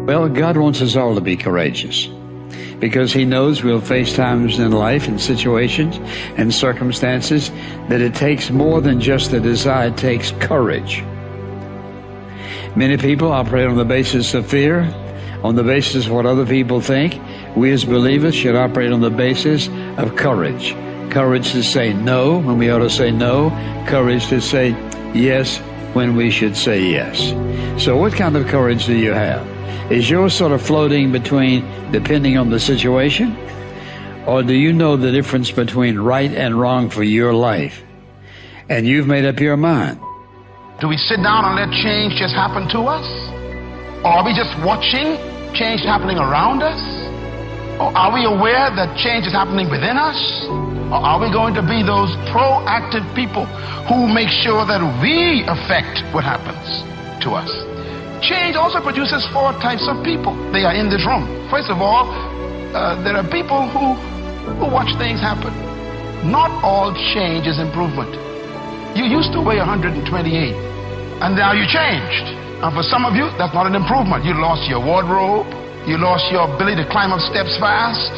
Well, God wants us all to be courageous because He knows we'll face times in life and situations and circumstances that it takes more than just a desire. It takes courage. Many people operate on the basis of fear, on the basis of what other people think. We as believers should operate on the basis of courage. Courage to say no when we ought to say no. Courage to say yes when we should say yes. So what kind of courage do you have? Is yours sort of floating between depending on the situation? Or do you know the difference between right and wrong for your life? And you've made up your mind. Do we sit down and let change just happen to us? Or are we just watching change happening around us? Or are we aware that change is happening within us? Or are we going to be those proactive people who make sure that we affect what happens to us? Change also produces 4 types of people. They are in this room. First of all, there are people who watch things happen. Not all change is improvement. You used to weigh 128, and now you changed. And for some of you, that's not an improvement. You lost your wardrobe. You lost your ability to climb up steps fast.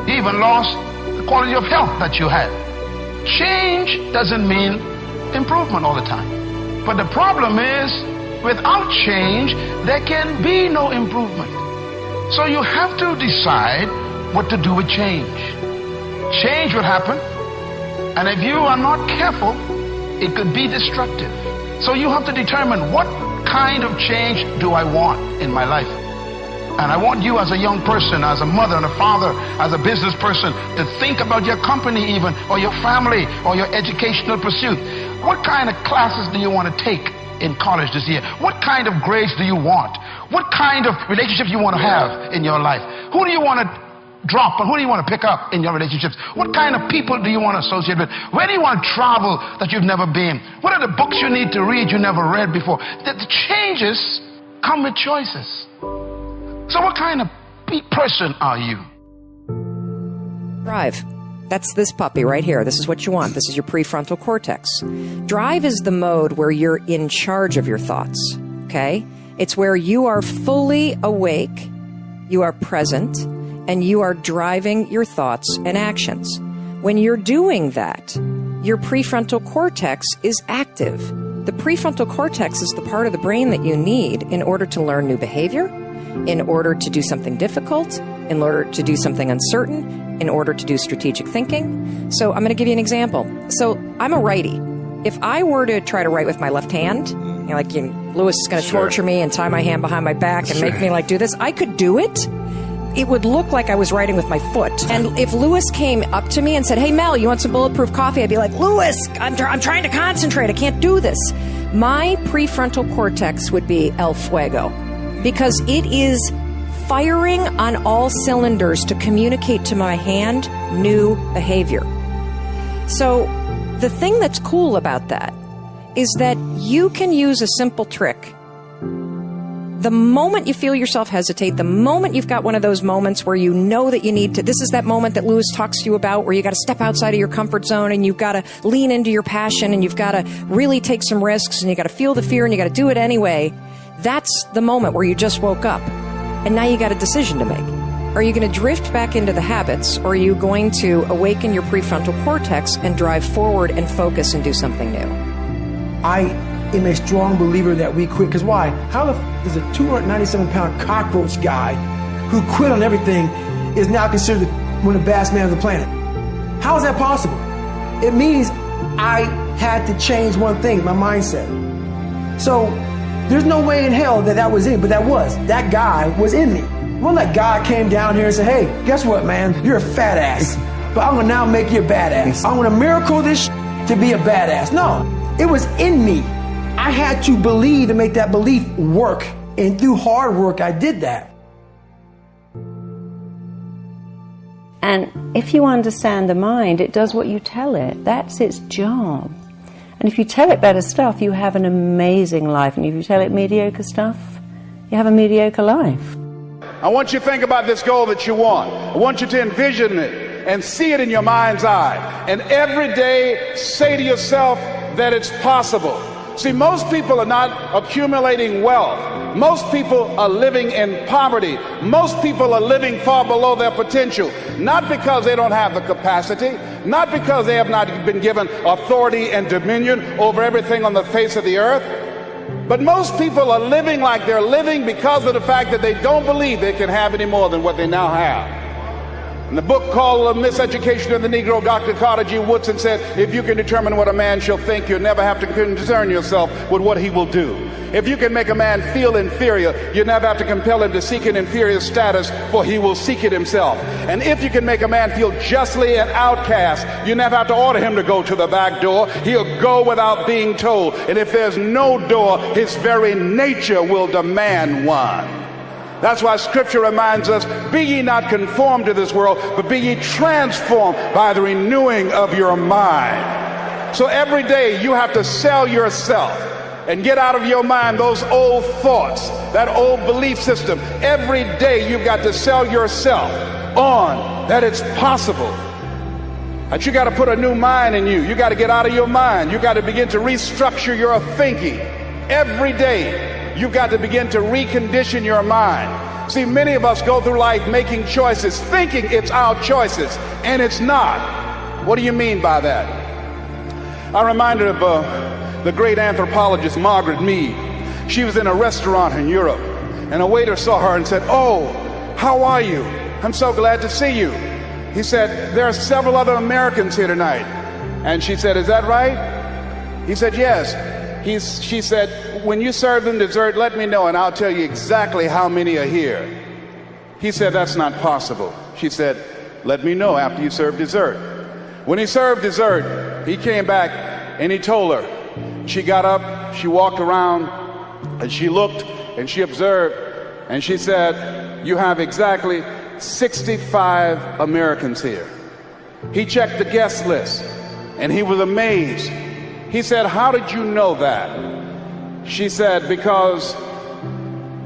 You even lost the quality of health that you had. Change doesn't mean improvement all the time. But the problem is, without change, there can be no improvement. So you have to decide what to do with change. Change will happen, and if you are not careful, it could be destructive. So you have to determine, what kind of change do I want in my life? And I want you as a young person, as a mother and a father, as a business person, to think about your company even, or your family, or your educational pursuit. What kind of classes do you want to take in college this year? What kind of grades do you want? What kind of relationships you want to have in your life? Who do you want to drop and who do you want to pick up in your relationships? What kind of people do you want to associate with? Where do you want to travel that you've never been? What are the books you need to read you never read before? The changes come with choices. So what kind of person are you? Drive. That's this puppy right here. This is what you want. This is your prefrontal cortex. Drive is the mode where you're in charge of your thoughts, okay? It's where you are fully awake, you are present, and you are driving your thoughts and actions. When you're doing that, your prefrontal cortex is active. The prefrontal cortex is the part of the brain that you need in order to learn new behavior, in order to do something difficult, in order to do something uncertain, in order to do strategic thinking. So I'm going to give you an example. So I'm a righty. If I were to try to write with my left hand, Lewis is going to torture me and tie my hand behind my back and make me do this, I could do it. It would look like I was writing with my foot. And if Lewis came up to me and said, "Hey, Mel, you want some bulletproof coffee?" I'd be like, "Lewis, I'm trying to concentrate. I can't do this." My prefrontal cortex would be El Fuego, because it is firing on all cylinders to communicate to my hand new behavior. So the thing that's cool about that is that you can use a simple trick. The moment you feel yourself hesitate, the moment you've got one of those moments where you know that you need to, this is that moment that Lewis talks to you about where you got to step outside of your comfort zone and you've got to lean into your passion and you've got to really take some risks and you got to feel the fear and you got to do it anyway. That's the moment where you just woke up and now you got a decision to make. Are you going to drift back into the habits, or are you going to awaken your prefrontal cortex and drive forward and focus and do something new? I am a strong believer that we quit. Because why? How the f is a 297-pound cockroach guy who quit on everything is now considered one of the baddest men on the planet? How is that possible? It means I had to change one thing, my mindset. So there's no way in hell that was in, but that guy was in me. It wasn't like God came down here and said, "Hey, guess what, man? You're a fat ass, but I'm gonna now make you a badass. I'm gonna miracle this to be a badass." No, it was in me. I had to believe and make that belief work. And through hard work, I did that. And if you understand the mind, it does what you tell it. That's its job. And if you tell it better stuff, you have an amazing life. And if you tell it mediocre stuff, you have a mediocre life. I want you to think about this goal that you want. I want you to envision it and see it in your mind's eye. And every day say to yourself that it's possible. See, most people are not accumulating wealth. Most people are living in poverty. Most people are living far below their potential, not because they don't have the capacity, not because they have not been given authority and dominion over everything on the face of the earth, but most people are living like they're living because of the fact that they don't believe they can have any more than what they now have. In the book called Miseducation of the Negro, Dr. Carter G. Woodson said, if you can determine what a man shall think, you'll never have to concern yourself with what he will do. If you can make a man feel inferior, you never have to compel him to seek an inferior status, for he will seek it himself. And if you can make a man feel justly an outcast, you never have to order him to go to the back door. He'll go without being told. And if there's no door, his very nature will demand one. That's why Scripture reminds us, be ye not conformed to this world, but be ye transformed by the renewing of your mind. So every day you have to sell yourself and get out of your mind those old thoughts, that old belief system. Every day you've got to sell yourself on that it's possible. That you got to put a new mind in you. You got to get out of your mind. You got to begin to restructure your thinking. Every day you've got to begin to recondition your mind. See, many of us go through life making choices, thinking it's our choices, and it's not. What do you mean by that? I'm reminded of the great anthropologist Margaret Mead. She was in a restaurant in Europe, and a waiter saw her and said, "Oh, how are you? I'm so glad to see you." He said, "There are several other Americans here tonight." And she said, "Is that right?" He said, "Yes." She said, "When you serve them dessert, let me know and I'll tell you exactly how many are here." He said, "That's not possible." She said, "Let me know after you serve dessert." When he served dessert, he came back and he told her. She got up, she walked around, and she looked and she observed, and she said, "You have exactly 65 Americans here." He checked the guest list and he was amazed. He said, "How did you know that?" She said, "Because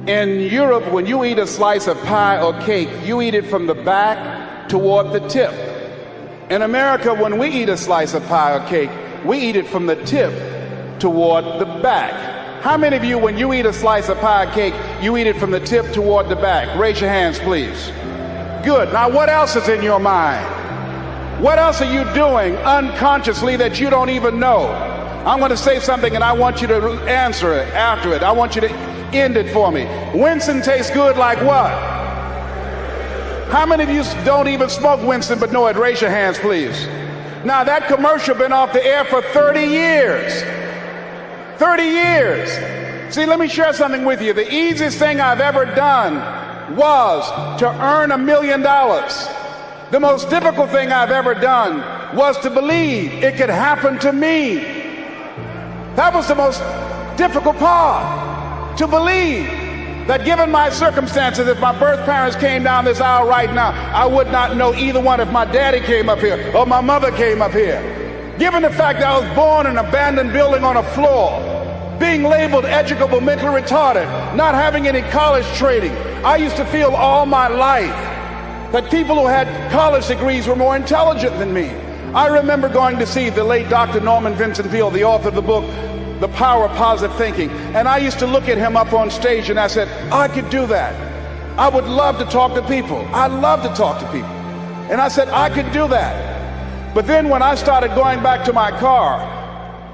in Europe, when you eat a slice of pie or cake, you eat it from the back toward the tip. In America, when we eat a slice of pie or cake, we eat it from the tip toward the back." How many of you, when you eat a slice of pie or cake, you eat it from the tip toward the back? Raise your hands, please. Good. Now, what else is in your mind? What else are you doing unconsciously that you don't even know? I'm going to say something and I want you to answer it after it. I want you to end it for me. Winston tastes good like what? How many of you don't even smoke Winston but know it? Raise your hands, please. Now, that commercial been off the air for 30 years. 30 years. See, let me share something with you. The easiest thing I've ever done was to earn $1 million. The most difficult thing I've ever done was to believe it could happen to me. That was the most difficult part, to believe that given my circumstances, if my birth parents came down this aisle right now, I would not know either one if my daddy came up here or my mother came up here. Given the fact that I was born in an abandoned building on a floor, being labeled educable, mentally retarded, not having any college training, I used to feel all my life that people who had college degrees were more intelligent than me. I remember going to see the late Dr. Norman Vincent Peale, the author of the book, The Power of Positive Thinking. And I used to look at him up on stage and I said, I could do that. I would love to talk to people. I love to talk to people. And I said, I could do that. But then when I started going back to my car,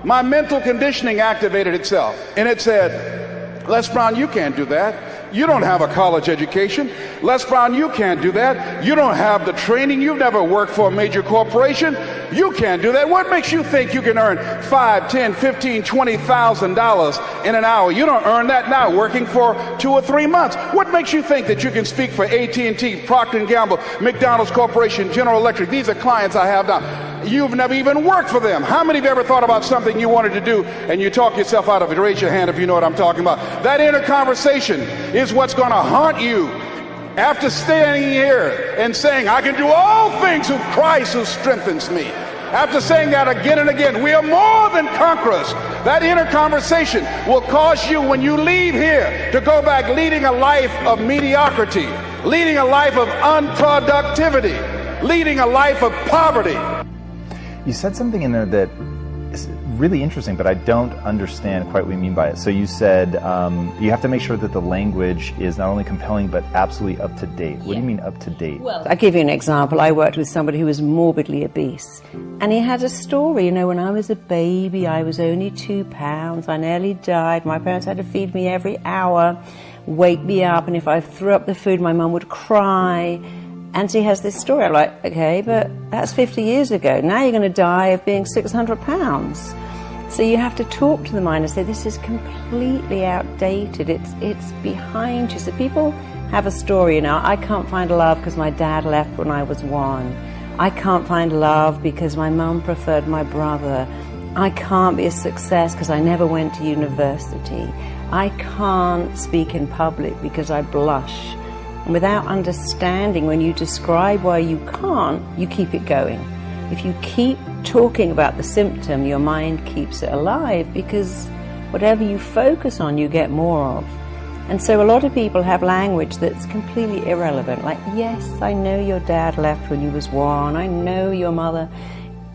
my mental conditioning activated itself. And it said, Les Brown, you can't do that. You don't have a college education. Les Brown, you can't do that. You don't have the training. You've never worked for a major corporation. You can't do that. What makes you think you can earn $5, $10, $15, $20,000 in an hour? You don't earn that now working for 2 or 3 months. What makes you think that you can speak for AT&T, Procter & Gamble, McDonald's Corporation, General Electric? These are clients I have now. You've never even worked for them. How many of you ever thought about something you wanted to do and you talk yourself out of it? Raise your hand if you know what I'm talking about. That inner conversation is what's going to haunt you after standing here and saying, I can do all things through Christ who strengthens me. After saying that again and again, we are more than conquerors. That inner conversation will cause you, when you leave here, to go back leading a life of mediocrity, leading a life of unproductivity, leading a life of poverty. You said something in there that is really interesting, but I don't understand quite what you mean by it. So you said you have to make sure that the language is not only compelling, but absolutely up to date. What do you mean up to date? Well, I'll give you an example. I worked with somebody who was morbidly obese, and he had a story. You know, when I was a baby, I was only 2 pounds. I nearly died. My parents had to feed me every hour, wake me up, and if I threw up the food, my mum would cry. And she has this story. I'm like, okay, but that's 50 years ago. Now you're going to die of being 600 pounds. So you have to talk to the mind and say, this is completely outdated. It's behind you. So people have a story, you know, I can't find love because my dad left when I was 1. I can't find love because my mum preferred my brother. I can't be a success because I never went to university. I can't speak in public because I blush. And without understanding, when you describe why you can't, you keep it going. If you keep talking about the symptom, your mind keeps it alive, because whatever you focus on, you get more of. And so a lot of people have language that's completely irrelevant. Like, yes, I know your dad left when you was 1. I know your mother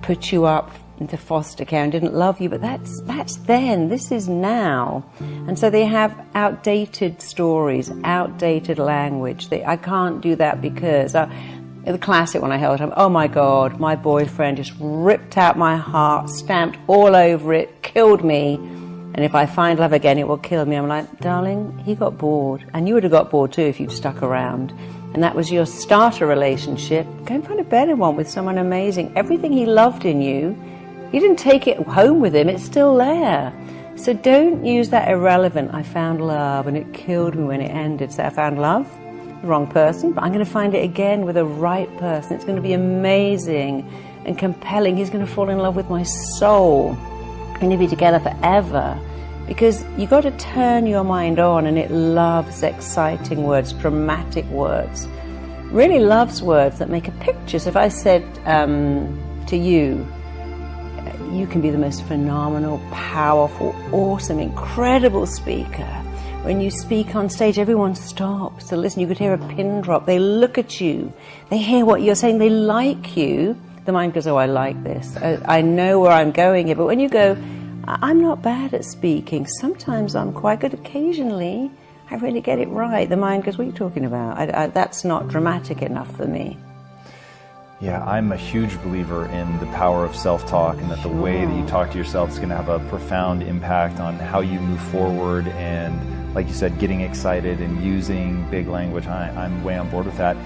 put you up into foster care and didn't love you, but that's then. This is now. And so they have outdated stories, outdated language. I can't do that because the classic one I held up, oh my God, my boyfriend just ripped out my heart, stamped all over it, killed me, and if I find love again, it will kill me. I'm like, darling, he got bored, and you would have got bored too if you'd stuck around. And that was your starter relationship. Go and find a better one with someone amazing. Everything he loved in you, you didn't take it home with him, it's still there. So don't use that irrelevant, I found love and it killed me when it ended. So I found love, the wrong person, but I'm going to find it again with the right person. It's going to be amazing and compelling. He's going to fall in love with my soul. We're going to be together forever. Because you've got to turn your mind on, and it loves exciting words, dramatic words. Really loves words that make a picture. So if I said to you, you can be the most phenomenal, powerful, awesome, incredible speaker. When you speak on stage, everyone stops to listen. You could hear a pin drop. They look at you. They hear what you're saying. They like you. The mind goes, oh, I like this. I know where I'm going here. But when you go, I'm not bad at speaking. Sometimes I'm quite good. Occasionally, I really get it right. The mind goes, what are you talking about? That's not dramatic enough for me. Yeah, I'm a huge believer in the power of self-talk, and that the way that you talk to yourself is going to have a profound impact on how you move forward, and like you said, getting excited and using big language. I'm way on board with that.